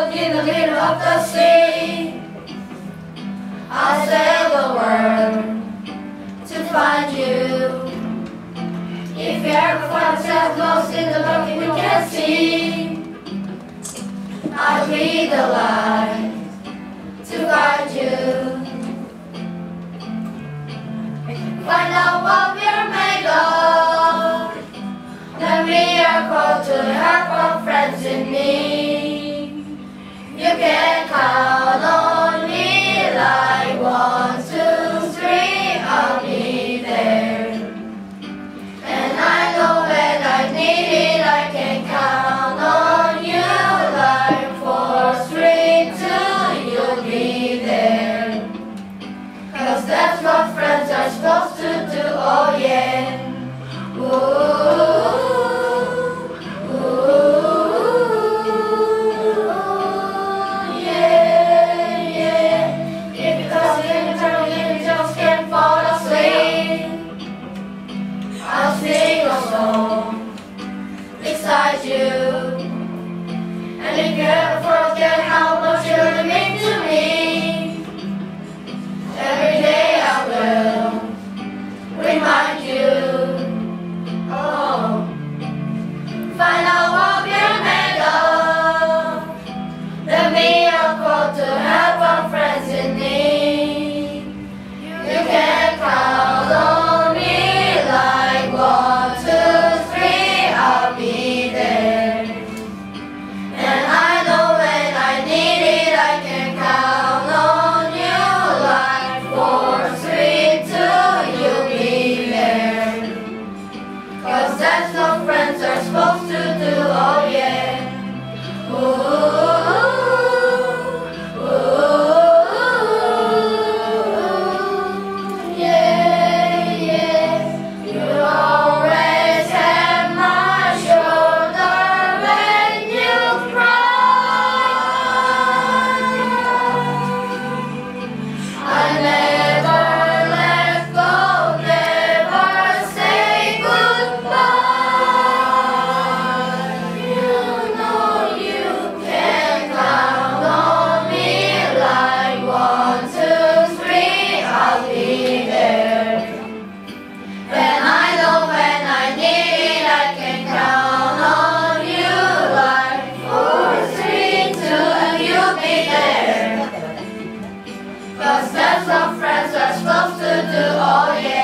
boat in the middle of the sea. I'll sail the world to find you. If you ever find yourself lost in the dark and you can't see, I'll be the light to guide you. Find out what we're made of, then we are called to help our friends in need. You can count on me like 1, 2, 3, I'll be there. And I know when I need it, I can count on you like 4, 3, 2, you'll be there. 'Cause that's what friends are supposed to do, oh yeah. Ooh, yeah, yeah. If you cause it in eternal, you just can't fall asleep, I'll sing a song beside you. And if you ever forget how much you really mean to me, every day I will remind you. Oh, find out what we're made of, then we are called to help our friends in need. You can count on me like 1, 2, 3, I'll be there. And I know when I need it, I can count on you like 4, 3, 2, you'll be there. 'Cause that's what friends are supposed to do, oh yeah. Ooh, yeah, yeah. You'll always have my shoulder when you cry. I never let go, never say goodbye. You know you can count on me like 1, 2, 3, I'll be there. And I know when I need it, I can count on you like 4, 3, 2, you'll be there. 'Cause that's what friends are supposed to do, oh yeah.